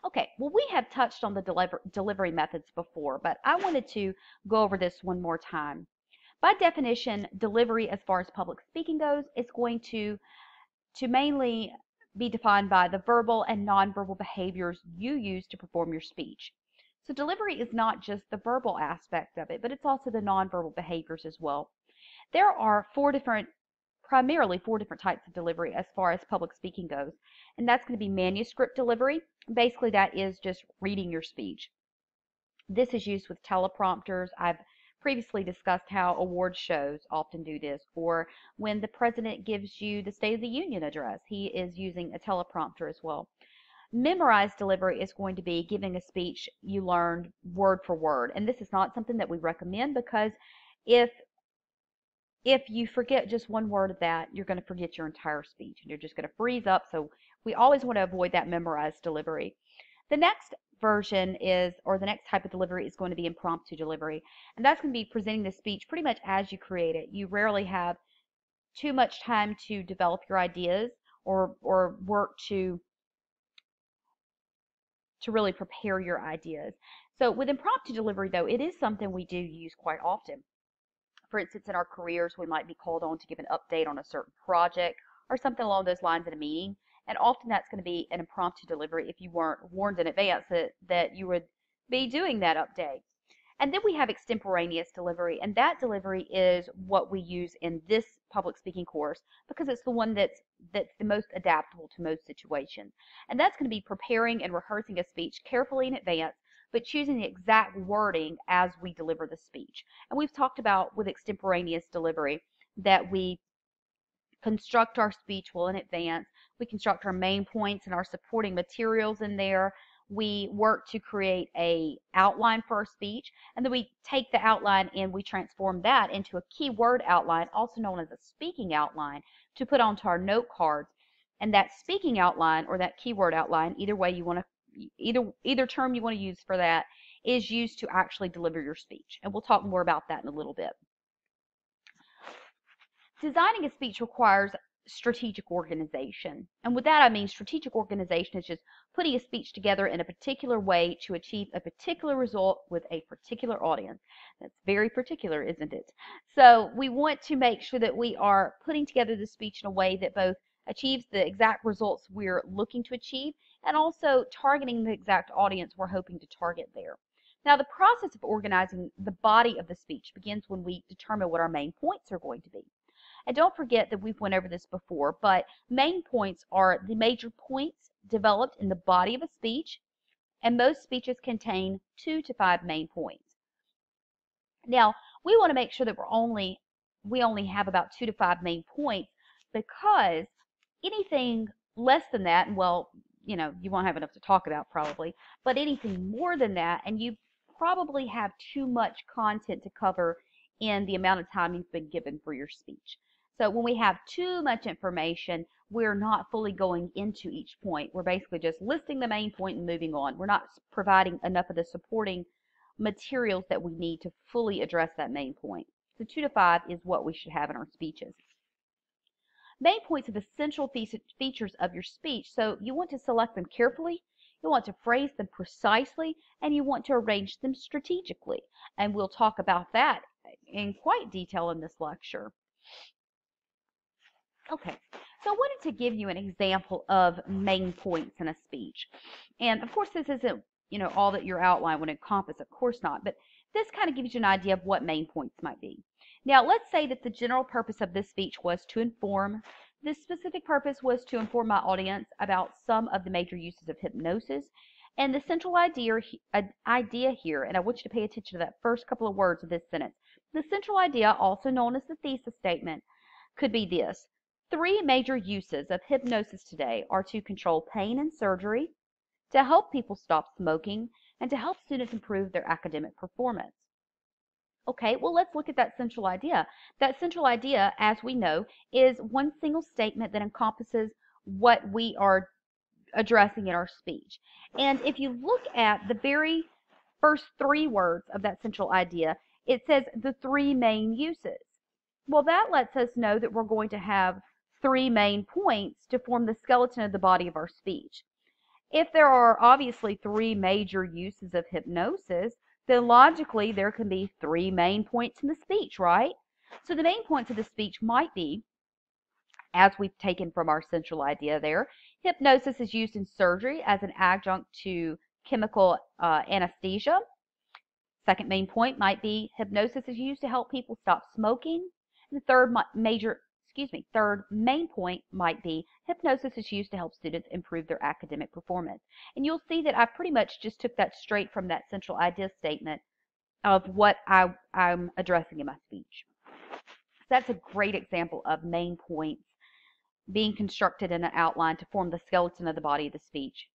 Okay, well, we have touched on the delivery methods before, but I wanted to go over this one more time. By definition, delivery as far as public speaking goes is going to mainly be defined by the verbal and nonverbal behaviors you use to perform your speech. So delivery is not just the verbal aspect of it, but it's also the nonverbal behaviors as well. There are primarily four different types of delivery as far as public speaking goes. And that's going to be manuscript delivery. Basically, that is just reading your speech. This is used with teleprompters. I've previously discussed how award shows often do this, or when the president gives you the State of the Union address, he is using a teleprompter as well. Memorized delivery is going to be giving a speech you learned word for word, and this is not something that we recommend because if you forget just one word of that, you're going to forget your entire speech and you're just going to freeze up. So we always want to avoid that memorized delivery. The next version is, or the next type of delivery is going to be impromptu delivery. And that's going to be presenting the speech pretty much as you create it. You rarely have too much time to develop your ideas or work to really prepare your ideas. So with impromptu delivery, though, it is something we do use quite often. For instance, in our careers, we might be called on to give an update on a certain project or something along those lines in a meeting. And often that's going to be an impromptu delivery if you weren't warned in advance that you would be doing that update. And then we have extemporaneous delivery, and that delivery is what we use in this public speaking course because it's the one that's the most adaptable to most situations. And that's going to be preparing and rehearsing a speech carefully in advance, but choosing the exact wording as we deliver the speech. And we've talked about with extemporaneous delivery that we construct our speech well in advance. We construct our main points and our supporting materials in there. We work to create a outline for our speech, and then we take the outline and we transform that into a keyword outline, also known as a speaking outline, to put onto our note cards. And that speaking outline or that keyword outline, either way you want to, either term you want to use for that, is used to actually deliver your speech. And we'll talk more about that in a little bit. Designing a speech requires strategic organization. And with that, I mean strategic organization is just putting a speech together in a particular way to achieve a particular result with a particular audience. That's very particular, isn't it? So we want to make sure that we are putting together the speech in a way that both achieves the exact results we're looking to achieve and also targeting the exact audience we're hoping to target there. Now, the process of organizing the body of the speech begins when we determine what our main points are going to be. And don't forget that we've went over this before, but main points are the major points developed in the body of a speech, and most speeches contain 2 to 5 main points. Now, we want to make sure that we only have about 2 to 5 main points because anything less than that, and well, you won't have enough to talk about probably, but anything more than that, and you probably have too much content to cover in the amount of time you've been given for your speech. So when we have too much information, we're not fully going into each point. We're basically just listing the main point and moving on. We're not providing enough of the supporting materials that we need to fully address that main point. So 2 to 5 is what we should have in our speeches. Main points are the central features of your speech, so you want to select them carefully, you want to phrase them precisely, and you want to arrange them strategically. And we'll talk about that in quite detail in this lecture. Okay, so I wanted to give you an example of main points in a speech. And of course, this isn't, all that your outline would encompass, of course not, but this kind of gives you an idea of what main points might be. Now, let's say that the general purpose of this speech was to inform. This specific purpose was to inform my audience about some of the major uses of hypnosis. And the central idea here, and I want you to pay attention to that first couple of words of this sentence. The central idea, also known as the thesis statement, could be this. 3 major uses of hypnosis today are to control pain in surgery, to help people stop smoking, and to help students improve their academic performance. Okay, well, let's look at that central idea. That central idea, as we know, is one single statement that encompasses what we are addressing in our speech. And if you look at the very first 3 words of that central idea, it says the 3 main uses. Well, that lets us know that we're going to have 3 main points to form the skeleton of the body of our speech. If there are obviously three major uses of hypnosis, then logically there can be three main points in the speech, right? So the main points of the speech might be, as we've taken from our central idea there, hypnosis is used in surgery as an adjunct to chemical anesthesia. Second main point might be hypnosis is used to help people stop smoking. And the third main point might be hypnosis is used to help students improve their academic performance. And you'll see that I pretty much just took that straight from that central idea statement of what I'm addressing in my speech. So that's a great example of main points being constructed in an outline to form the skeleton of the body of the speech.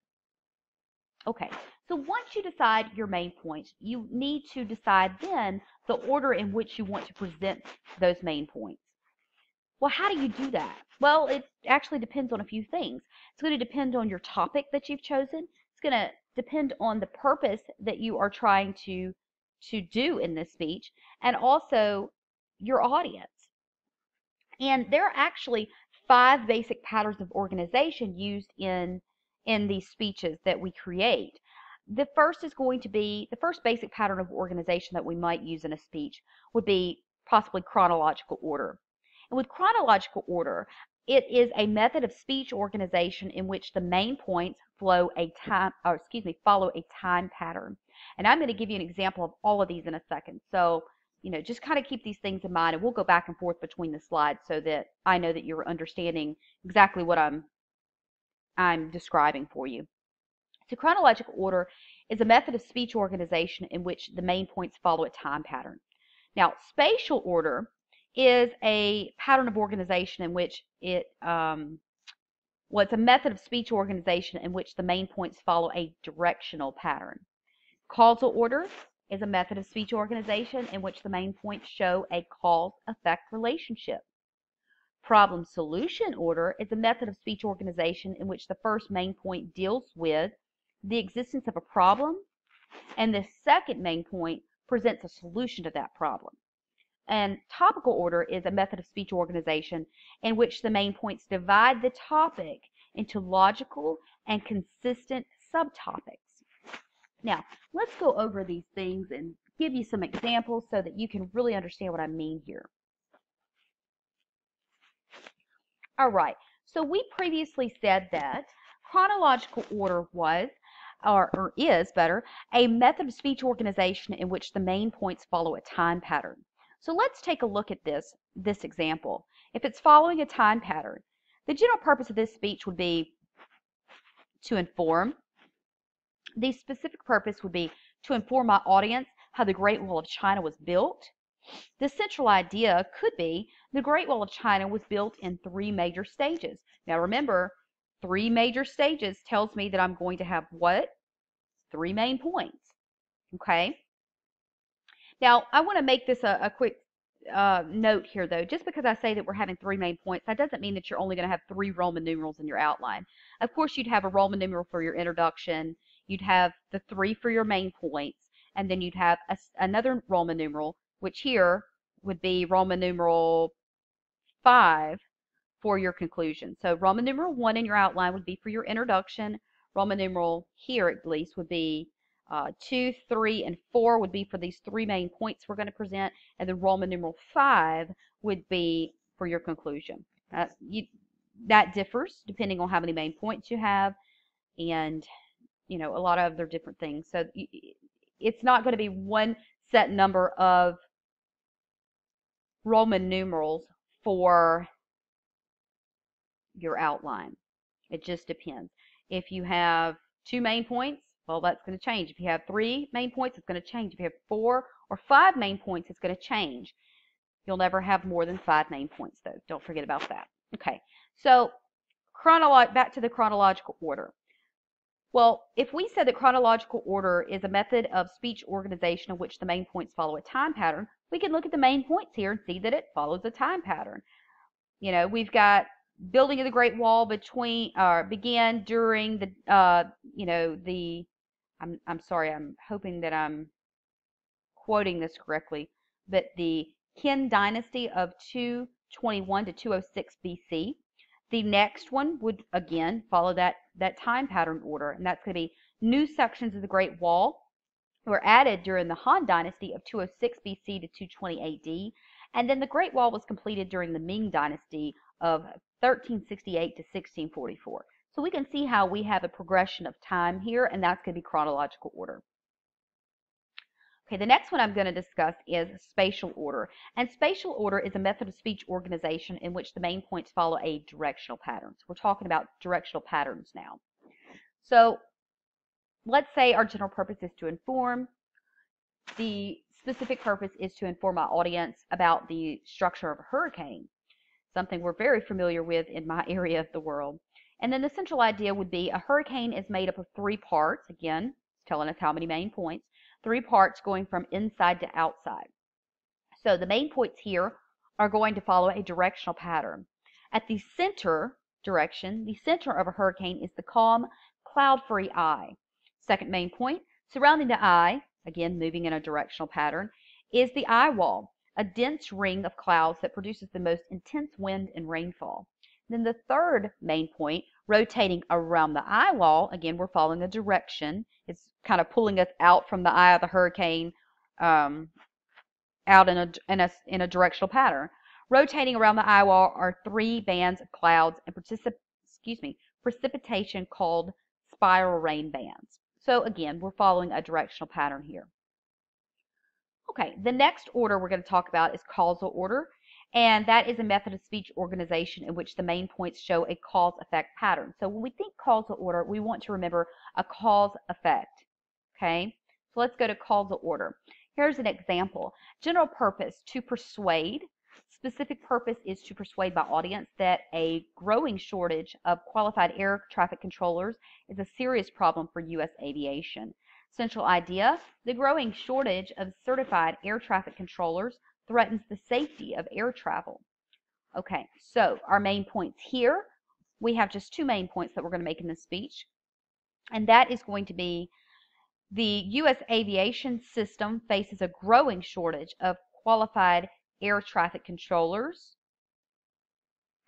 Okay, so once you decide your main points, you need to decide then the order in which you want to present those main points. Well, how do you do that? Well, it actually depends on a few things. It's going to depend on your topic that you've chosen. It's going to depend on the purpose that you are trying to do in this speech, and also your audience. And there are actually 5 basic patterns of organization used in these speeches that we create. The first basic pattern of organization that we might use in a speech would be possibly chronological order. And with chronological order, it is a method of speech organization in which the main points follow a time pattern. And I'm going to give you an example of all of these in a second. So, just kind of keep these things in mind, and we'll go back and forth between the slides so that I know that you're understanding exactly what I'm describing for you. So chronological order is a method of speech organization in which the main points follow a time pattern. Now, spatial order is a pattern of organization in which it's a method of speech organization in which the main points follow a directional pattern. Causal order is a method of speech organization in which the main points show a cause-effect relationship. Problem solution order is a method of speech organization in which the first main point deals with the existence of a problem, and the second main point presents a solution to that problem. And topical order is a method of speech organization in which the main points divide the topic into logical and consistent subtopics. Now, let's go over these things and give you some examples so that you can really understand what I mean here. All right, so we previously said that chronological order was, or is better, a method of speech organization in which the main points follow a time pattern. So let's take a look at this example. If it's following a time pattern, the general purpose of this speech would be to inform. The specific purpose would be to inform my audience how the Great Wall of China was built. The central idea could be the Great Wall of China was built in 3 major stages. Now remember, 3 major stages tells me that I'm going to have what? 3 main points. Okay? Now, I want to make this a quick note here, though. Just because I say that we're having 3 main points, that doesn't mean that you're only going to have 3 Roman numerals in your outline. Of course, you'd have a Roman numeral for your introduction. You'd have the 3 for your main points. And then you'd have another Roman numeral, which here would be Roman numeral 5 for your conclusion. So Roman numeral 1 in your outline would be for your introduction. Roman numeral here, at least, would be 2, 3, and 4 would be for these 3 main points we're going to present, and then Roman numeral 5 would be for your conclusion. That differs depending on how many main points you have, and a lot of other different things. So it's not going to be one set number of Roman numerals for your outline. It just depends. If you have 2 main points, well, that's going to change. If you have 3 main points, it's going to change. If you have 4 or 5 main points, it's going to change. You'll never have more than 5 main points, though. Don't forget about that. Okay, so back to the chronological order. Well, if we said that chronological order is a method of speech organization in which the main points follow a time pattern, we can look at the main points here and see that it follows a time pattern. We've got building of the Great Wall began during the I'm sorry, I'm hoping that I'm quoting this correctly, but the Qin dynasty of 221 to 206 BC. The next one would, again, follow that time pattern order, and that's going to be new sections of the Great Wall were added during the Han Dynasty of 206 BC to 220 AD, and then the Great Wall was completed during the Ming Dynasty of 1368 to 1644. So we can see how we have a progression of time here, and that's going to be chronological order. Okay, the next one I'm going to discuss is spatial order. And spatial order is a method of speech organization in which the main points follow a directional pattern. So we're talking about directional patterns now. So let's say our general purpose is to inform. The specific purpose is to inform my audience about the structure of a hurricane, something we're very familiar with in my area of the world. And then the central idea would be a hurricane is made up of 3 parts. Again, it's telling us how many main points. 3 parts going from inside to outside. So the main points here are going to follow a directional pattern. At the center direction, the center of a hurricane is the calm, cloud-free eye. Second main point, surrounding the eye, again moving in a directional pattern, is the eye wall, a dense ring of clouds that produces the most intense wind and rainfall. Then the third main point, rotating around the eye wall, again we're following a direction. It's kind of pulling us out from the eye of the hurricane, out in a directional pattern. Rotating around the eye wall are 3 bands of clouds and precipitation called spiral rain bands. So again, we're following a directional pattern here. Okay, the next order we're going to talk about is causal order, and that is a method of speech organization in which the main points show a cause-effect pattern. So when we think causal order, we want to remember a cause-effect. Okay, so let's go to causal order. Here's an example. General purpose, to persuade. Specific purpose is to persuade my audience that a growing shortage of qualified air traffic controllers is a serious problem for U.S. aviation. Central idea, the growing shortage of certified air traffic controllers threatens the safety of air travel. Okay, so our main points here, we have just 2 main points that we're going to make in this speech, and that is going to be the U.S. aviation system faces a growing shortage of qualified air traffic controllers.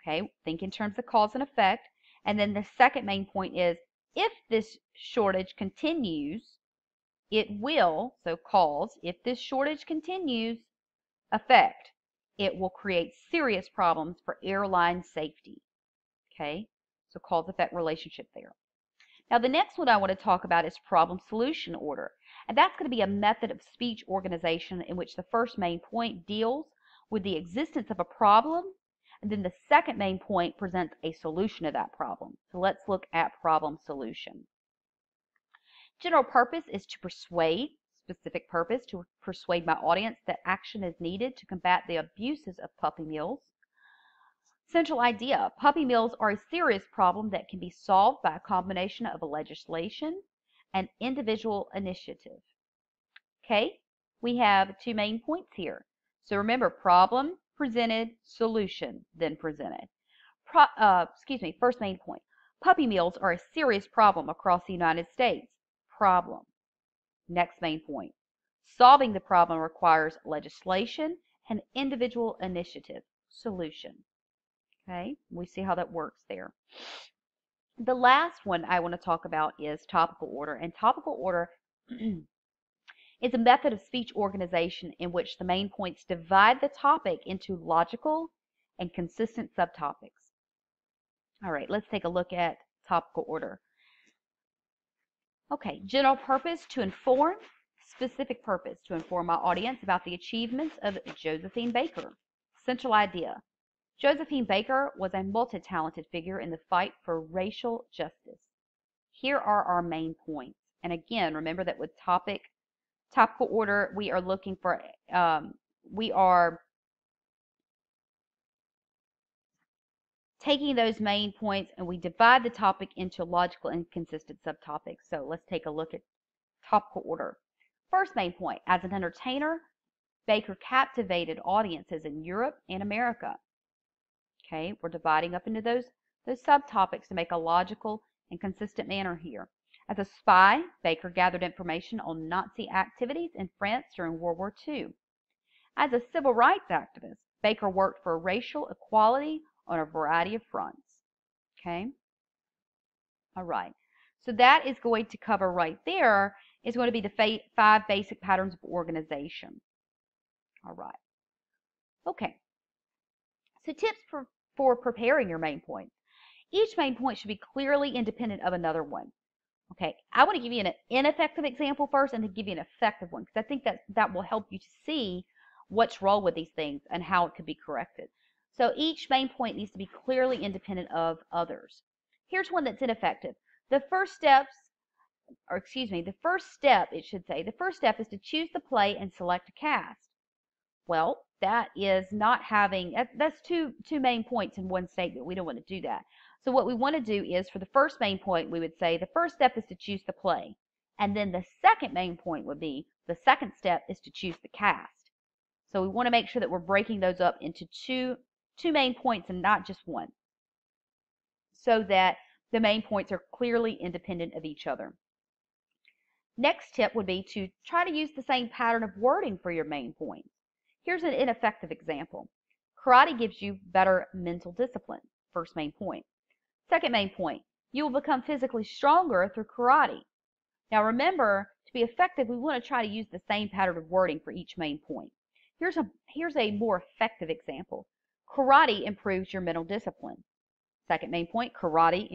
Okay, think in terms of cause and effect. And then the second main point is, if this shortage continues, it will, so cause, if this shortage continues, effect, it will create serious problems for airline safety. Okay, so cause-effect relationship there. Now the next one I want to talk about is problem-solution order. And that's going to be a method of speech organization in which the first main point deals with the existence of a problem, and then the second main point presents a solution to that problem. So let's look at problem-solution. General purpose is to persuade. Specific purpose, to persuade my audience that action is needed to combat the abuses of puppy mills. Central idea, puppy mills are a serious problem that can be solved by a combination of legislation and individual initiative. Okay, we have 2 main points here. So remember, problem presented, solution then presented. First main point. Puppy mills are a serious problem across the United States. Problem. Next main point. Solving the problem requires legislation and individual initiative. Solution. Okay, we see how that works there. The last one I want to talk about is topical order. And topical order is a method of speech organization in which the main points divide the topic into logical and consistent subtopics. All right, let's take a look at topical order. Okay, general purpose, to inform. Specific purpose, to inform my audience about the achievements of Josephine Baker. Central idea. Josephine Baker was a multi-talented figure in the fight for racial justice. Here are our main points. And again, remember that with topical order, we are looking for, we are taking those main points and we divide the topic into logical and consistent subtopics. So let's take a look at topical order. First main point, as an entertainer, Baker captivated audiences in Europe and America. Okay, we're dividing up into those subtopics to make a logical and consistent manner here. As a spy, Baker gathered information on Nazi activities in France during World War II. As a civil rights activist, Baker worked for racial equality on a variety of fronts. Okay? All right. So that is going to cover right there is going to be the 5 basic patterns of organization. All right. Okay. So tips for preparing your main points. Each main point should be clearly independent of another one. Okay, I want to give you an ineffective example first and then give you an effective one because I think that will help you to see what's wrong with these things and how it could be corrected. So each main point needs to be clearly independent of others. Here's one that's ineffective. The first step, it should say, the first step is to choose the play and select a cast. Well, that is not having, that's two main points in one statement. We don't want to do that. So what we want to do is for the first main point, we would say the first step is to choose the play. And then the second main point would be the second step is to choose the cast. So we want to make sure that we're breaking those up into two main points and not just one, so that the main points are clearly independent of each other. Next tip would be to try to use the same pattern of wording for your main points. Here's an ineffective example. Karate gives you better mental discipline. First main point. Second main point, you will become physically stronger through karate. Now remember, to be effective, we want to try to use the same pattern of wording for each main point. Here's a more effective example. Karate improves your mental discipline. Second main point, karate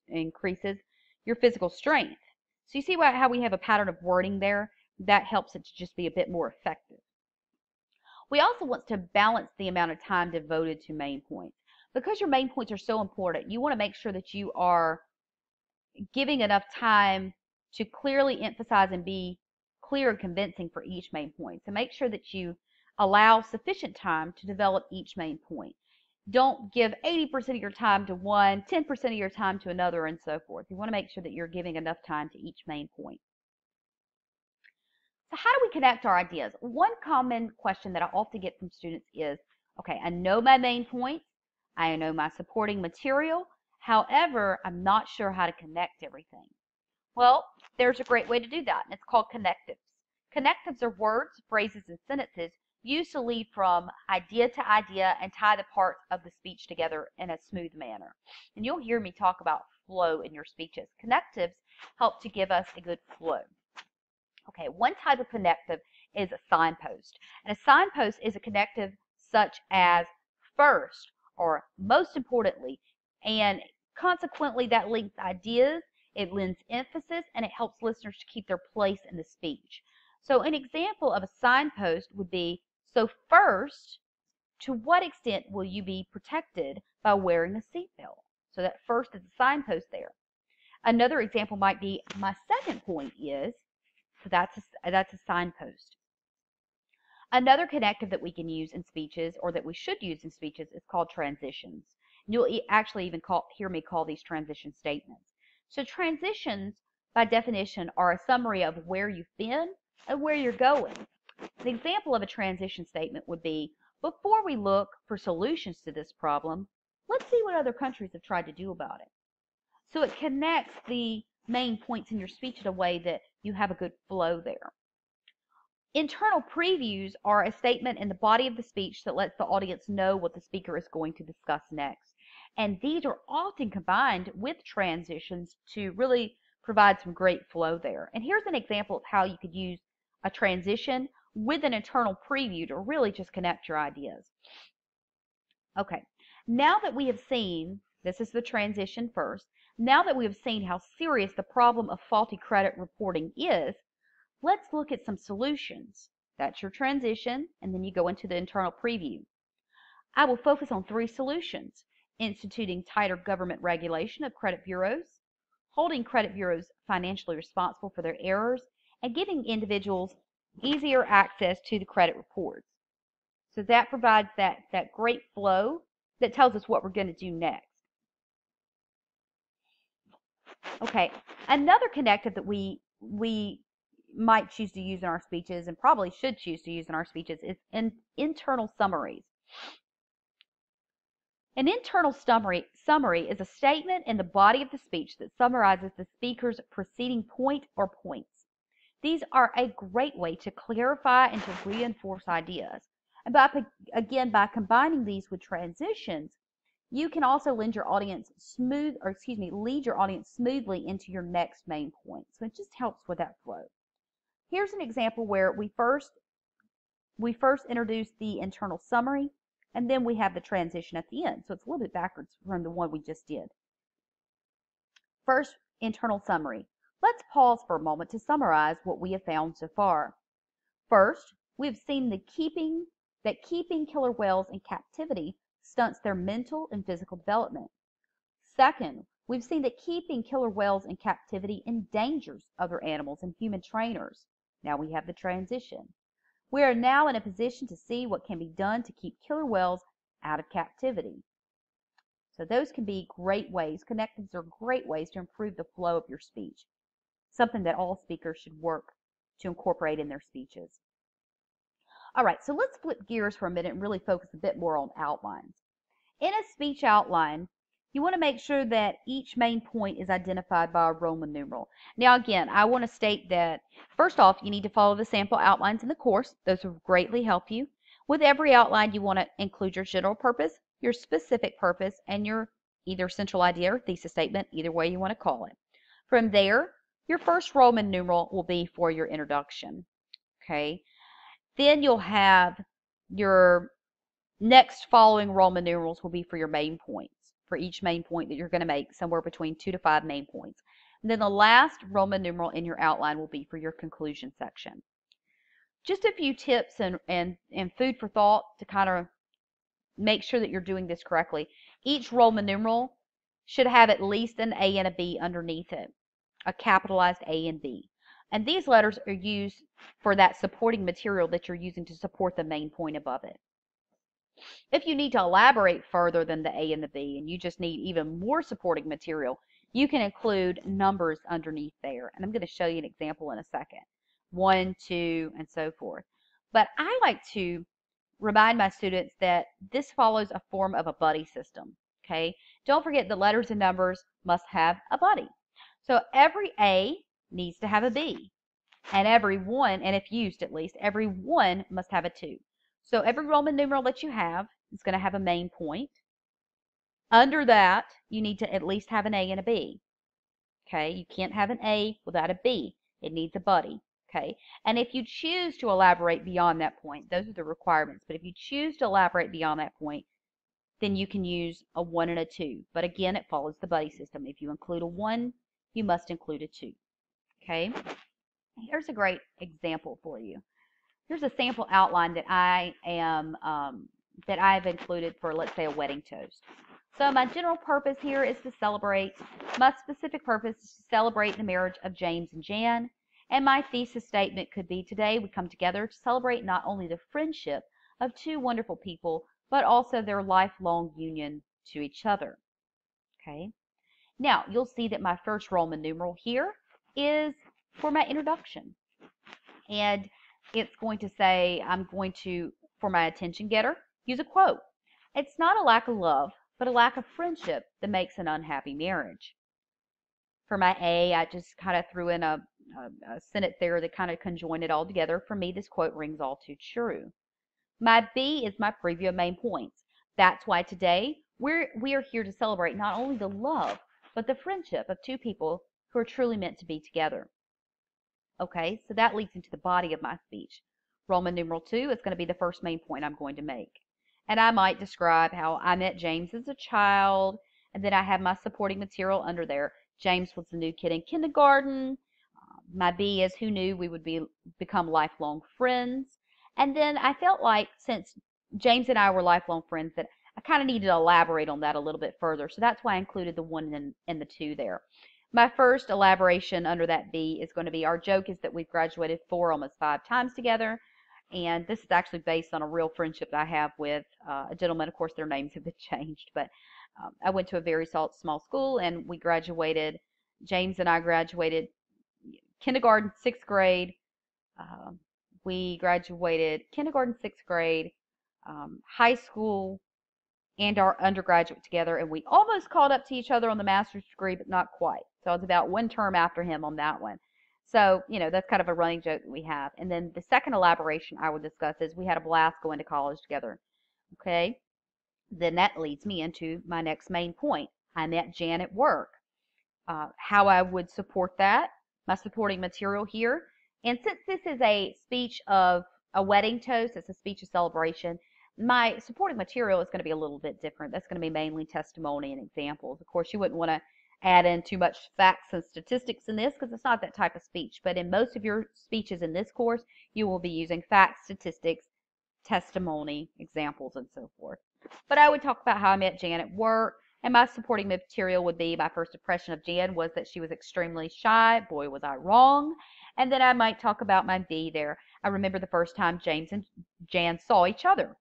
increases your physical strength. So you see how we have a pattern of wording there? That helps it to just be a bit more effective. We also want to balance the amount of time devoted to main points. Because your main points are so important, you want to make sure that you are giving enough time to clearly emphasize and be clear and convincing for each main point. So make sure that you allow sufficient time to develop each main point. Don't give 80% of your time to one, 10% of your time to another, and so forth. You want to make sure that you're giving enough time to each main point. So how do we connect our ideas? One common question that I often get from students is, okay, I know my main points, I know my supporting material, however, I'm not sure how to connect everything. Well, there's a great way to do that, and it's called connectives. Connectives are words, phrases, and sentences used to lead from idea to idea and tie the parts of the speech together in a smooth manner. And you'll hear me talk about flow in your speeches. Connectives help to give us a good flow. Okay, one type of connective is a signpost. And a signpost is a connective such as first or most importantly, and consequently that links ideas, it lends emphasis, and it helps listeners to keep their place in the speech. So an example of a signpost would be, so first, to what extent will you be protected by wearing a seatbelt? So that first is a signpost there. Another example might be, my second point is, so that's a signpost. Another connective that we can use in speeches, or that we should use in speeches, is called transitions. You'll actually even hear me call these transition statements. So transitions, by definition, are a summary of where you've been and where you're going. An example of a transition statement would be, before we look for solutions to this problem, let's see what other countries have tried to do about it. So it connects the main points in your speech in a way that you have a good flow there. Internal previews are a statement in the body of the speech that lets the audience know what the speaker is going to discuss next. And these are often combined with transitions to really provide some great flow there. And here's an example of how you could use a transition with an internal preview to really just connect your ideas. Okay, now that we have seen, this is the transition first, now that we have seen how serious the problem of faulty credit reporting is, let's look at some solutions. That's your transition, and then you go into the internal preview. I will focus on 3 solutions: instituting tighter government regulation of credit bureaus, holding credit bureaus financially responsible for their errors, and giving individuals easier access to the credit reports. So that provides that great flow that tells us what we're going to do next. Okay, another connective that we might choose to use in our speeches, and probably should choose to use in our speeches, is internal summaries. An internal summary is a statement in the body of the speech that summarizes the speaker's preceding point or points. These are a great way to clarify and to reinforce ideas. And again, by combining these with transitions, You can also lead your audience smoothly into your next main point. So it just helps with that flow. Here's an example where we first introduce the internal summary, and then we have the transition at the end. So it's a little bit backwards from the one we just did. First, internal summary. Let's pause for a moment to summarize what we have found so far. First, we've seen that keeping killer whales in captivity stunts their mental and physical development. Second, we've seen that keeping killer whales in captivity endangers other animals and human trainers. Now we have the transition. We are now in a position to see what can be done to keep killer whales out of captivity. So those can be great ways. Connectives are great ways to improve the flow of your speech. Something that all speakers should work to incorporate in their speeches. All right, so let's flip gears for a minute and really focus a bit more on outlines. In a speech outline, you want to make sure that each main point is identified by a Roman numeral. Now again, I want to state that first off, you need to follow the sample outlines in the course. Those will greatly help you. With every outline, you want to include your general purpose, your specific purpose, and your either central idea or thesis statement, either way you want to call it. From there, your first Roman numeral will be for your introduction. Okay. Then you'll have your next following Roman numerals will be for your main points, for each main point that you're going to make, somewhere between 2 to 5 main points. And then the last Roman numeral in your outline will be for your conclusion section. Just a few tips and food for thought to kind of make sure that you're doing this correctly. Each Roman numeral should have at least an A and a B underneath it, a capitalized A and B. And these letters are used for that supporting material that you're using to support the main point above it. If you need to elaborate further than the A and the B, and you just need even more supporting material, you can include numbers underneath there. And I'm going to show you an example in a second. 1, 2, and so forth. But I like to remind my students that this follows a form of a buddy system. Okay? Don't forget the letters and numbers must have a buddy. So every A needs to have a B. And every one, and if used at least, every one must have a 2. So every Roman numeral that you have is going to have a main point. Under that, you need to at least have an A and a B. Okay, you can't have an A without a B. It needs a buddy. Okay, and if you choose to elaborate beyond that point, those are the requirements. But if you choose to elaborate beyond that point, then you can use a 1 and a 2. But again, it follows the buddy system. If you include a 1, you must include a 2. Okay, here's a great example for you. Here's a sample outline that I've included for, let's say, a wedding toast. So my general purpose here is to celebrate. My specific purpose is to celebrate the marriage of James and Jan. And my thesis statement could be, today we come together to celebrate not only the friendship of two wonderful people, but also their lifelong union to each other. Okay. Now, you'll see that my first Roman numeral here is for my introduction. And it's going to say, I'm going to, for my attention getter, use a quote. It's not a lack of love, but a lack of friendship that makes an unhappy marriage. For my A, I just kind of threw in a sentence there that kind of conjoined it all together. For me, this quote rings all too true. My B is my preview of main points. That's why today we are here to celebrate not only the love, but the friendship of two people who are truly meant to be together. Okay, so that leads into the body of my speech. Roman numeral 2 is going to be the first main point I'm going to make. And I might describe how I met James as a child, and then I have my supporting material under there. James was the new kid in kindergarten. My B is who knew we would become lifelong friends. And then I felt like since James and I were lifelong friends that I kind of needed to elaborate on that a little bit further. So that's why I included the 1 and the 2 there. My first elaboration under that B is going to be, our joke is that we've graduated 4, almost 5 times together. And this is actually based on a real friendship that I have with a gentleman. Of course, their names have been changed, but I went to a very small school, and we graduated. James and I graduated kindergarten, 6th grade. We graduated kindergarten, 6th grade, high school, and our undergraduate together, and we almost caught up to each other on the master's degree, but not quite. So I was about 1 term after him on that one. So, you know, that's kind of a running joke that we have. And then the second elaboration I would discuss is we had a blast going to college together. Okay? Then that leads me into my next main point. I met Jan at work. How I would support that, my supporting material here. And since this is a speech of a wedding toast, it's a speech of celebration, my supporting material is going to be a little bit different. That's going to be mainly testimony and examples. Of course, you wouldn't want to add in too much facts and statistics in this because it's not that type of speech. But in most of your speeches in this course, you will be using facts, statistics, testimony, examples, and so forth. But I would talk about how I met Jan at work, and my supporting material would be my first impression of Jan was that she was extremely shy. Boy, was I wrong. And then I might talk about my B there. I remember the first time James and Jan saw each other.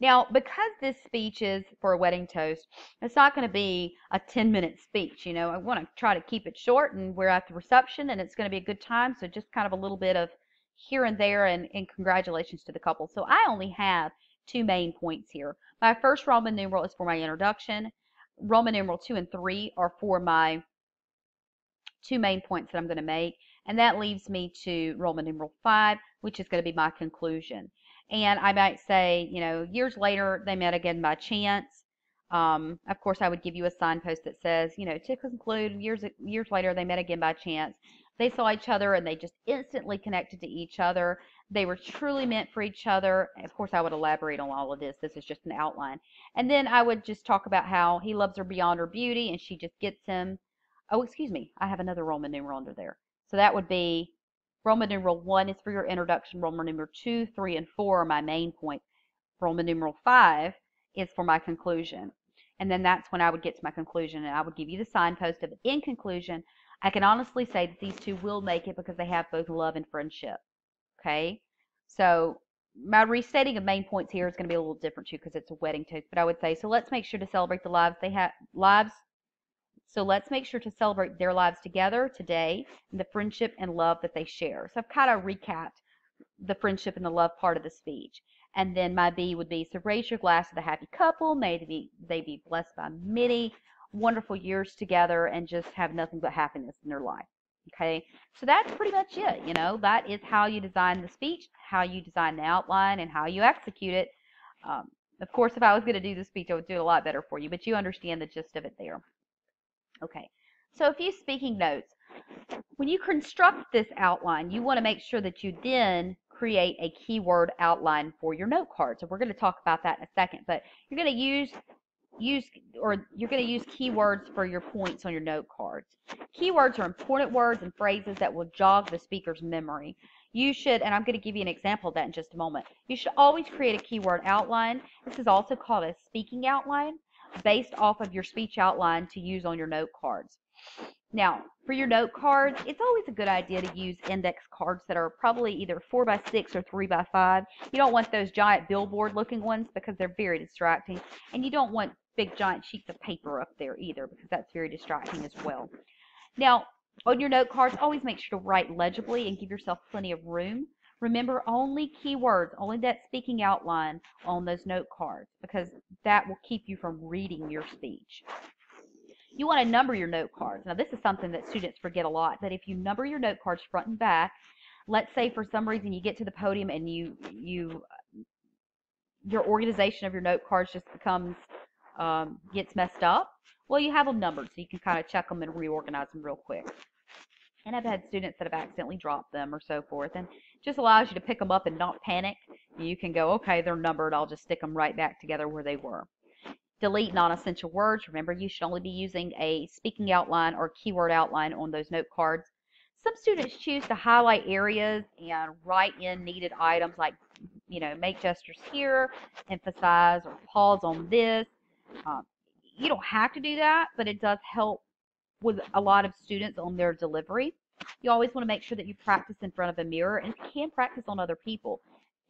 Now, because this speech is for a wedding toast, it's not going to be a 10-minute speech. You know, I want to try to keep it short, and we're at the reception, and it's going to be a good time. So just kind of a little bit of here and there, and congratulations to the couple. So I only have 2 main points here. My first Roman numeral is for my introduction. Roman numeral 2 and 3 are for my 2 main points that I'm going to make. And that leaves me to Roman numeral 5, which is going to be my conclusion. And I might say, you know, years later, they met again by chance. Of course, I would give you a signpost that says, you know, to conclude, years later, they met again by chance. They saw each other and they just instantly connected to each other. They were truly meant for each other. Of course, I would elaborate on all of this. This is just an outline. And then I would just talk about how he loves her beyond her beauty and she just gets him. Oh, excuse me. I have another Roman numeral under there. So that would be Roman numeral 1 is for your introduction. Roman numeral 2, 3, and 4 are my main points. Roman numeral 5 is for my conclusion. And then that's when I would get to my conclusion, and I would give you the signpost of in conclusion. I can honestly say that these two will make it because they have both love and friendship. Okay? So my restating of main points here is going to be a little different too because it's a wedding toast. But I would say, so let's make sure to celebrate the lives they have. So let's make sure to celebrate their lives together today and the friendship and love that they share. So I've kind of recapped the friendship and the love part of the speech. And then my B would be, so raise your glass to the happy couple. May they be blessed by many wonderful years together and just have nothing but happiness in their life. Okay, so that's pretty much it. You know, that is how you design the speech, how you design the outline, and how you execute it. Of course, if I was going to do the speech, I would do it a lot better for you, but you understand the gist of it there. Okay, so a few speaking notes. When you construct this outline, you want to make sure that you then create a keyword outline for your note card. So we're going to talk about that in a second, but you're going to use keywords for your points on your note cards. Keywords are important words and phrases that will jog the speaker's memory. You should, and I'm going to give you an example of that in just a moment, you should always create a keyword outline. This is also called a speaking outline, based off of your speech outline to use on your note cards. Now, for your note cards, it's always a good idea to use index cards that are probably either 4x6 or 3x5. You don't want those giant billboard looking ones because they're very distracting. And you don't want big giant sheets of paper up there either because that's very distracting as well. Now, on your note cards, always make sure to write legibly and give yourself plenty of room. Remember, only keywords, only that speaking outline on those note cards because that will keep you from reading your speech. You want to number your note cards. Now, this is something that students forget a lot, but if you number your note cards front and back, let's say for some reason you get to the podium and your organization of your note cards just becomes, gets messed up, well, you have them numbered so you can kind of check them and reorganize them real quick. And I've had students that have accidentally dropped them or so forth, and it just allows you to pick them up and not panic. You can go, okay, they're numbered, I'll just stick them right back together where they were. Delete non-essential words. Remember, you should only be using a speaking outline or keyword outline on those note cards. Some students choose to highlight areas and write in needed items like, you know, make gestures here, emphasize or pause on this. You don't have to do that, but it does help with a lot of students on their delivery. You always want to make sure that you practice in front of a mirror and you can practice on other people.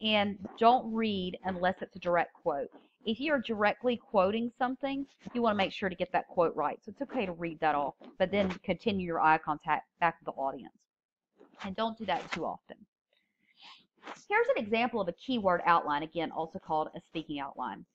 And don't read unless it's a direct quote. If you're directly quoting something, you want to make sure to get that quote right. So it's okay to read that off, but then continue your eye contact back with the audience. And don't do that too often. Here's an example of a keyword outline, again, also called a speaking outline.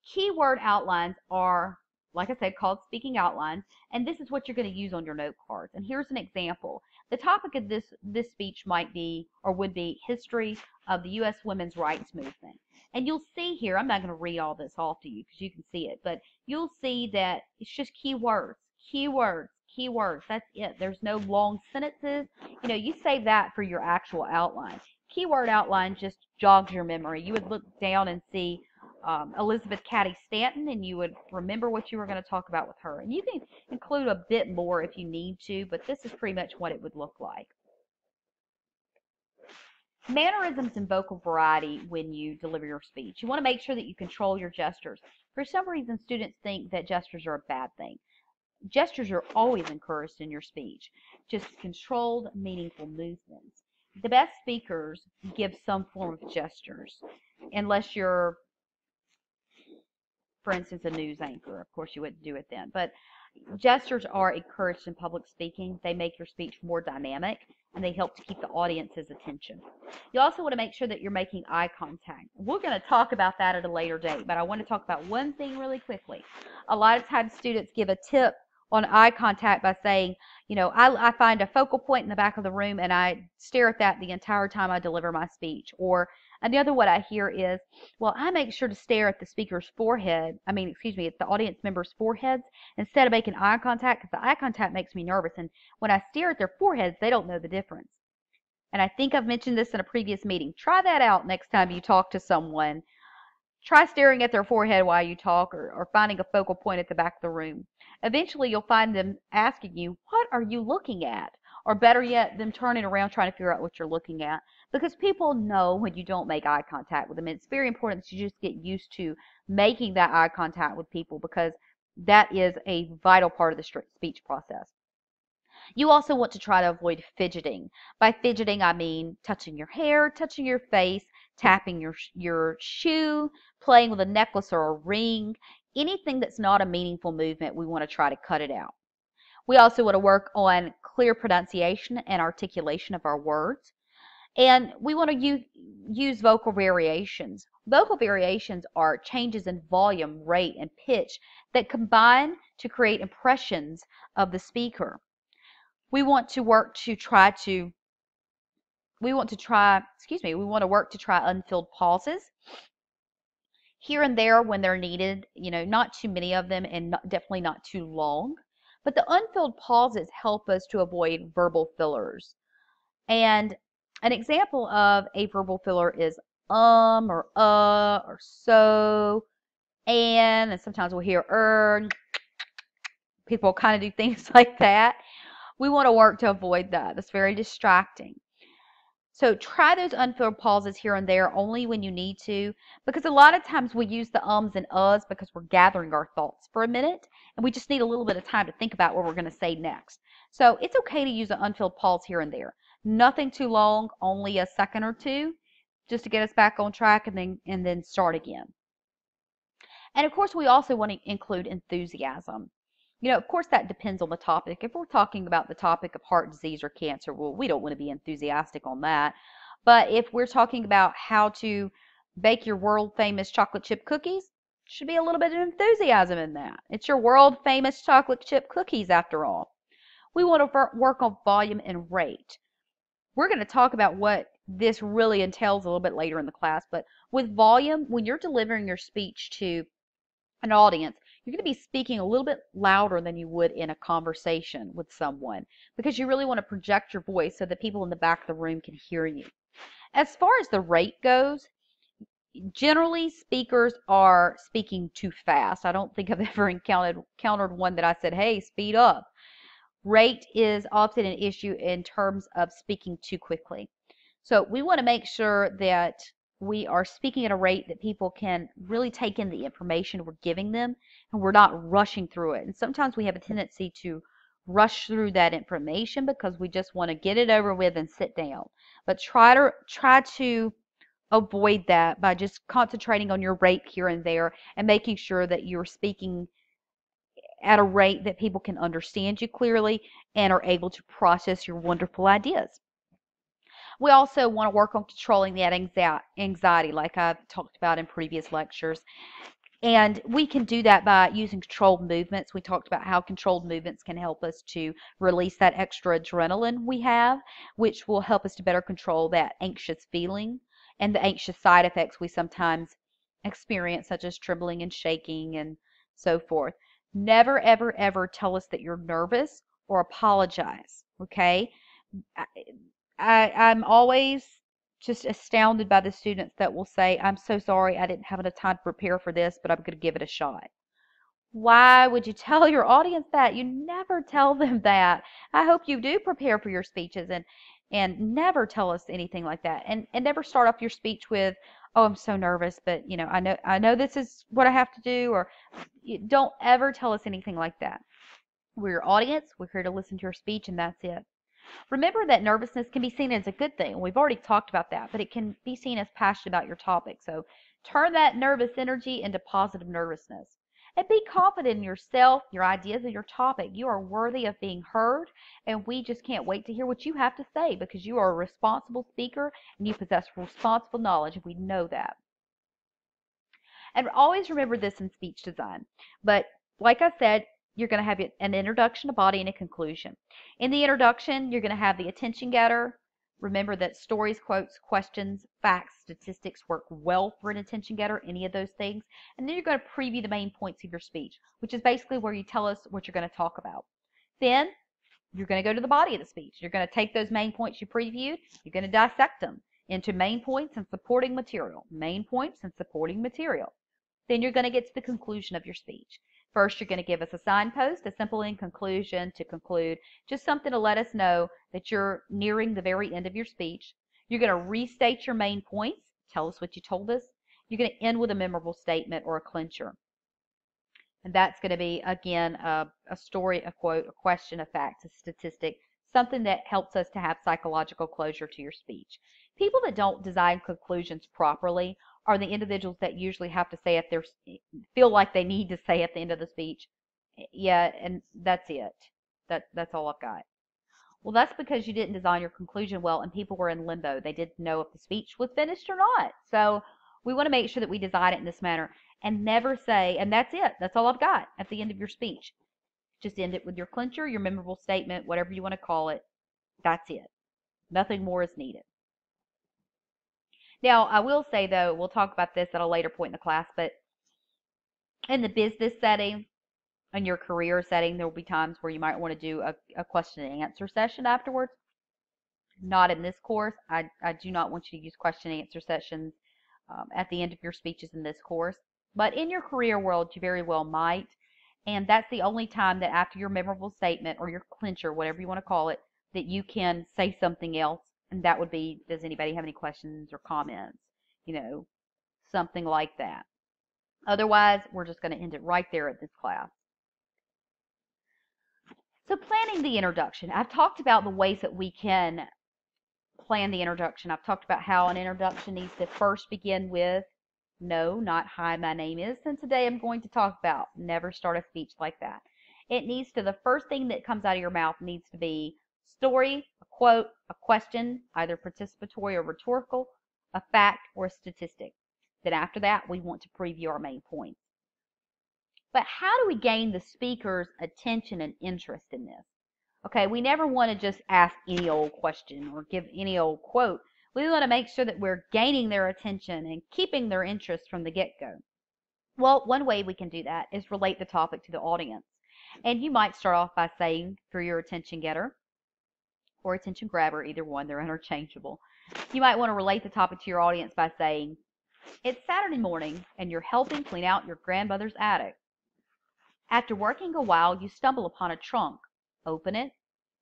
Keyword outlines are like I said, called Speaking Outlines, and this is what you're going to use on your note cards. And here's an example. The topic of this speech might be, or would be, history of the U.S. women's rights movement. And you'll see here, I'm not going to read all this off to you because you can see it, but you'll see that it's just keywords, keywords, keywords. That's it. There's no long sentences. You know, you save that for your actual outline. Keyword outline just jogs your memory. You would look down and see Elizabeth Cady Stanton, and you would remember what you were going to talk about with her. And you can include a bit more if you need to, but this is pretty much what it would look like. Mannerisms and vocal variety when you deliver your speech. You want to make sure that you control your gestures. For some reason, students think that gestures are a bad thing. Gestures are always encouraged in your speech. Just controlled, meaningful movements. The best speakers give some form of gestures, unless you're, for instance, a news anchor. Of course, you wouldn't do it then. But gestures are encouraged in public speaking. They make your speech more dynamic, and they help to keep the audience's attention. You also want to make sure that you're making eye contact. We're going to talk about that at a later date, but I want to talk about one thing really quickly. A lot of times students give a tip on eye contact by saying, you know, I find a focal point in the back of the room and I stare at that the entire time I deliver my speech. Or another what I hear is, well, I make sure to stare at the speaker's forehead, at the audience members' foreheads instead of making eye contact, because the eye contact makes me nervous. And when I stare at their foreheads, they don't know the difference. And I think I've mentioned this in a previous meeting. Try that out next time you talk to someone. Try staring at their forehead while you talk, or finding a focal point at the back of the room. Eventually, you'll find them asking you, what are you looking at? Or better yet, them turning around trying to figure out what you're looking at. Because people know when you don't make eye contact with them. It's very important that you just get used to making that eye contact with people, because that is a vital part of the speech process. You also want to try to avoid fidgeting. By fidgeting, I mean touching your hair, touching your face, tapping your shoe, playing with a necklace or a ring. Anything that's not a meaningful movement, we want to try to cut it out. We also want to work on clear pronunciation and articulation of our words. And we want to use vocal variations. Vocal variations are changes in volume, rate, and pitch that combine to create impressions of the speaker. We want to work to try unfilled pauses here and there when they're needed, you know, not too many of them, and definitely not too long. But the unfilled pauses help us to avoid verbal fillers. And an example of a verbal filler is or so, and sometimes we'll hear people kind of do things like that. We want to work to avoid that. It's very distracting. So try those unfilled pauses here and there only when you need to, because a lot of times we use the ums and uhs because we're gathering our thoughts for a minute, and we just need a little bit of time to think about what we're going to say next. So it's okay to use an unfilled pause here and there. Nothing too long, only a second or two, just to get us back on track, and then start again. And of course, we also want to include enthusiasm. You know, of course, that depends on the topic. If we're talking about the topic of heart disease or cancer, well, we don't want to be enthusiastic on that. But if we're talking about how to bake your world famous chocolate chip cookies, should be a little bit of enthusiasm in that. It's your world famous chocolate chip cookies after all. We want to work on volume and rate. We're going to talk about what this really entails a little bit later in the class, but with volume, when you're delivering your speech to an audience, you're going to be speaking a little bit louder than you would in a conversation with someone, because you really want to project your voice so that people in the back of the room can hear you. As far as the rate goes, generally speakers are speaking too fast. I don't think I've ever encountered one that I said, hey, speed up. Rate is often an issue in terms of speaking too quickly. So we want to make sure that we are speaking at a rate that people can really take in the information we're giving them, and we're not rushing through it. And sometimes we have a tendency to rush through that information because we just want to get it over with and sit down. But try to avoid that by just concentrating on your rate here and there, and making sure that you're speaking at a rate that people can understand you clearly and are able to process your wonderful ideas. We also want to work on controlling that anxiety, like I've talked about in previous lectures. And we can do that by using controlled movements. We talked about how controlled movements can help us to release that extra adrenaline we have, which will help us to better control that anxious feeling and the anxious side effects we sometimes experience, such as trembling and shaking and so forth. Never, ever, ever tell us that you're nervous or apologize, okay? I, I'm always just astounded by the students that will say, I'm so sorry, I didn't have enough time to prepare for this, but I'm going to give it a shot. Why would you tell your audience that? You never tell them that. I hope you do prepare for your speeches and never tell us anything like that. And never start off your speech with, "Oh, I'm so nervous, but you know, I know this is what I have to do," or don't ever tell us anything like that. We're your audience. We're here to listen to your speech, and that's it. Remember that nervousness can be seen as a good thing. We've already talked about that, but it can be seen as passionate about your topic. So turn that nervous energy into positive nervousness. And be confident in yourself, your ideas, and your topic. You are worthy of being heard, and we just can't wait to hear what you have to say because you are a responsible speaker and you possess responsible knowledge, and we know that. And always remember this in speech design. But like I said, you're going to have an introduction, a body, and a conclusion. In the introduction, you're going to have the attention getter. Remember that stories, quotes, questions, facts, statistics work well for an attention getter, any of those things. And then you're going to preview the main points of your speech, which is basically where you tell us what you're going to talk about. Then you're going to go to the body of the speech. You're going to take those main points you previewed, you're going to dissect them into main points and supporting material, main points and supporting material. Then you're going to get to the conclusion of your speech. First, you're going to give us a signpost, a simple in conclusion to conclude, just something to let us know that you're nearing the very end of your speech. You're going to restate your main points, tell us what you told us. You're going to end with a memorable statement or a clincher. And that's going to be, again, a story, a quote, a question, a fact, a statistic, something that helps us to have psychological closure to your speech. People that don't design conclusions properly are the individuals that usually have to say if they feel like they need to say at the end of the speech, yeah, and that's it. That's all I've got. Well, that's because you didn't design your conclusion well and people were in limbo. They didn't know if the speech was finished or not. So we want to make sure that we design it in this manner and never say, and that's it. That's all I've got at the end of your speech. Just end it with your clincher, your memorable statement, whatever you want to call it. That's it. Nothing more is needed. Now, I will say, though, we'll talk about this at a later point in the class, but in the business setting, in your career setting, there will be times where you might want to do a question and answer session afterwards. Not in this course. I do not want you to use question and answer sessions at the end of your speeches in this course. But in your career world, you very well might. And that's the only time that after your memorable statement or your clincher, whatever you want to call it, that you can say something else. And that would be, does anybody have any questions or comments? You know, something like that. Otherwise, we're just going to end it right there at this class. So planning the introduction. I've talked about the ways that we can plan the introduction. I've talked about how an introduction needs to first begin with no, not hi, my name is, and today I'm going to talk about. Never start a speech like that. It needs to, the first thing that comes out of your mouth needs to be story, a quote, a question, either participatory or rhetorical, a fact, or a statistic. Then after that, we want to preview our main points. But how do we gain the speaker's attention and interest in this? Okay, we never want to just ask any old question or give any old quote. We want to make sure that we're gaining their attention and keeping their interest from the get-go. Well, one way we can do that is relate the topic to the audience. And you might start off by saying, through your attention getter or attention grabber, either one, they're interchangeable. You might want to relate the topic to your audience by saying, it's Saturday morning and you're helping clean out your grandmother's attic. After working a while, you stumble upon a trunk. Open it,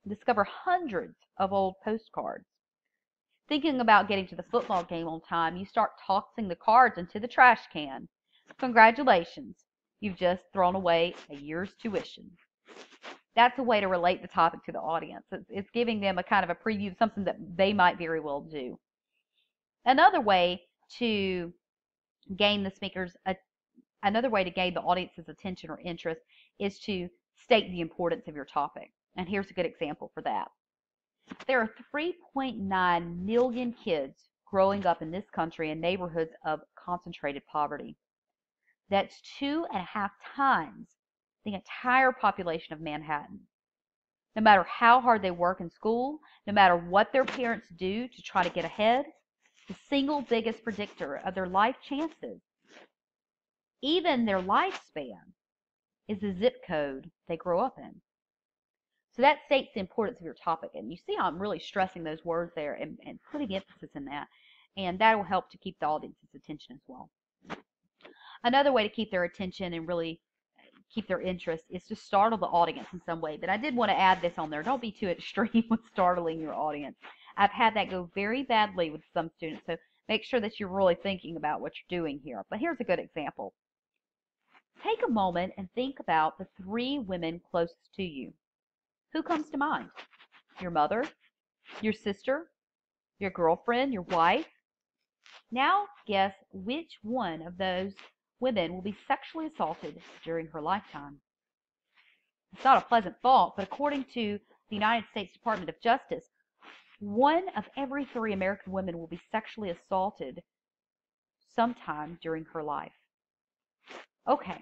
discover hundreds of old postcards. Thinking about getting to the football game on time, you start tossing the cards into the trash can. Congratulations, you've just thrown away a year's tuition. That's a way to relate the topic to the audience. It's giving them a kind of a preview of something that they might very well do. Another way to gain the speaker's Another way to gain the audience's attention or interest is to state the importance of your topic. And here's a good example for that. There are 3.9 million kids growing up in this country in neighborhoods of concentrated poverty. That's 2.5 times the entire population of Manhattan. No matter how hard they work in school, no matter what their parents do to try to get ahead, the single biggest predictor of their life chances, even their lifespan, is the zip code they grow up in. So that states the importance of your topic. And you see how I'm really stressing those words there and putting emphasis in that. And that will help to keep the audience's attention as well. Another way to keep their attention and really keep their interest is to startle the audience in some way. But I did want to add this on there. Don't be too extreme with startling your audience. I've had that go very badly with some students. So make sure that you're really thinking about what you're doing here. But here's a good example. Take a moment and think about the 3 women closest to you. Who comes to mind? Your mother, your sister, your girlfriend, your wife? Now guess which one of those women will be sexually assaulted during her lifetime. It's not a pleasant thought, but according to the United States Department of Justice, 1 of every 3 American women will be sexually assaulted sometime during her life. Okay,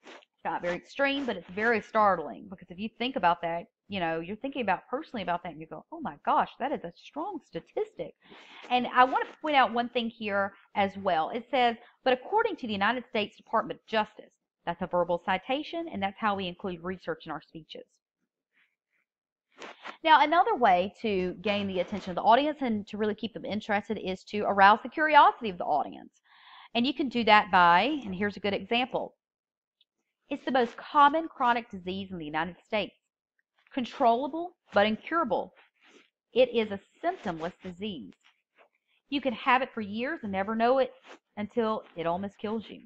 it's not very extreme, but it's very startling, because if you think about that, you're thinking about personally about that and you go, oh my gosh, that is a strong statistic. And I want to point out one thing here as well. It says, but according to the United States Department of Justice, that's a verbal citation, and that's how we include research in our speeches. Now, another way to gain the attention of the audience and to really keep them interested is to arouse the curiosity of the audience. And you can do that by, and here's a good example, it's the most common chronic disease in the United States. Controllable but incurable. It is a symptomless disease. You can have it for years and never know it until it almost kills you.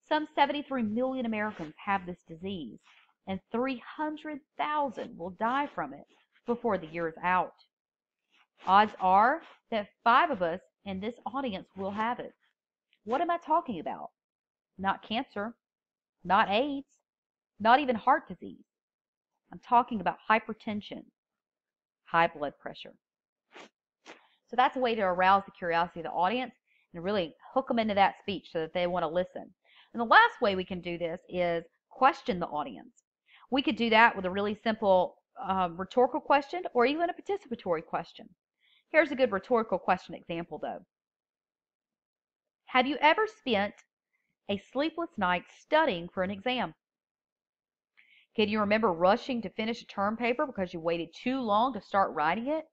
Some 73 million Americans have this disease, and 300,000 will die from it before the year is out. Odds are that 5 of us in this audience will have it. What am I talking about? Not cancer, not AIDS, not even heart disease. I'm talking about hypertension, high blood pressure. So that's a way to arouse the curiosity of the audience and really hook them into that speech so that they want to listen. And the last way we can do this is question the audience. We could do that with a really simple rhetorical question or even a participatory question. Here's a good rhetorical question example, though. Have you ever spent a sleepless night studying for an exam? Can you remember rushing to finish a term paper because you waited too long to start writing it?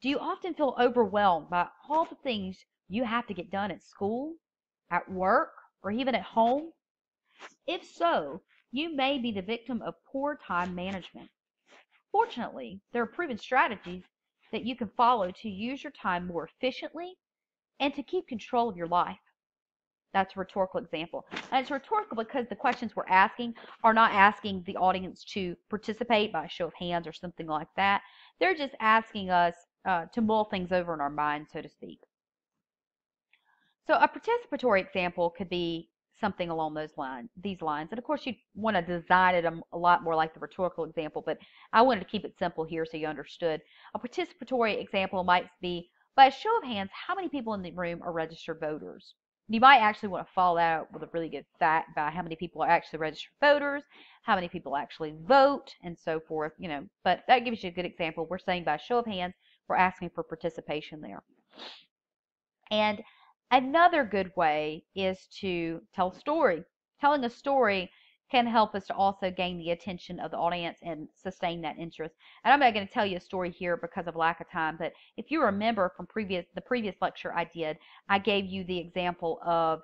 Do you often feel overwhelmed by all the things you have to get done at school, at work, or even at home? If so, you may be the victim of poor time management. Fortunately, there are proven strategies that you can follow to use your time more efficiently and to keep control of your life. That's a rhetorical example. And it's rhetorical because the questions we're asking are not asking the audience to participate by a show of hands or something like that. They're just asking us to mull things over in our mind, so to speak. So a participatory example could be something along these lines. And of course, you want to design it a lot more like the rhetorical example, but I wanted to keep it simple here so you understood. A participatory example might be, by a show of hands, how many people in the room are registered voters? You might actually want to follow that out with a really good fact by how many people are actually registered voters, how many people actually vote, and so forth, But that gives you a good example. We're saying by a show of hands, we're asking for participation there. And another good way is to tell a story. Telling a story can help us to also gain the attention of the audience and sustain that interest. And I'm not going to tell you a story here because of lack of time, but if you remember from the previous lecture I did, I gave you the example of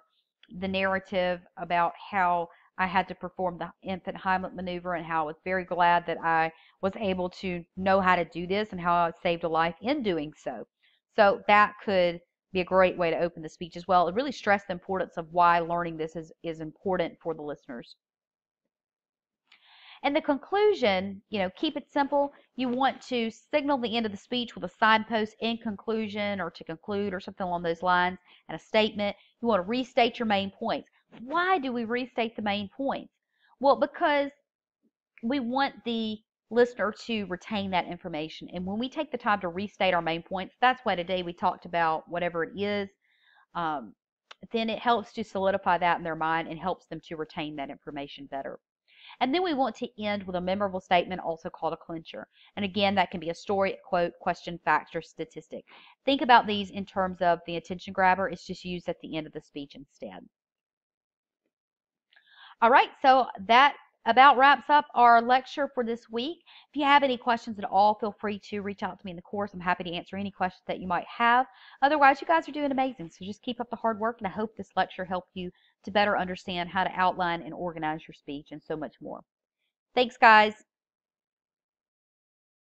the narrative about how I had to perform the infant Heimlich maneuver and how I was very glad that I was able to know how to do this and how I saved a life in doing so. So that could be a great way to open the speech as well. It really stressed the importance of why learning this is important for the listeners. And the conclusion, keep it simple. You want to signal the end of the speech with a signpost in conclusion or to conclude or something along those lines and a statement. You want to restate your main points. Why do we restate the main points? Well, because we want the listener to retain that information. And when we take the time to restate our main points, that's why today we talked about whatever it is, then it helps to solidify that in their mind and helps them to retain that information better. And then we want to end with a memorable statement, also called a clincher. And again, that can be a story, a quote, question, fact, or statistic. Think about these in terms of the attention grabber. It's just used at the end of the speech instead. All right, so that about wraps up our lecture for this week. If you have any questions at all, feel free to reach out to me in the course. I'm happy to answer any questions that you might have. Otherwise, you guys are doing amazing. So just keep up the hard work, and I hope this lecture helped you to better understand how to outline and organize your speech and so much more. Thanks, guys.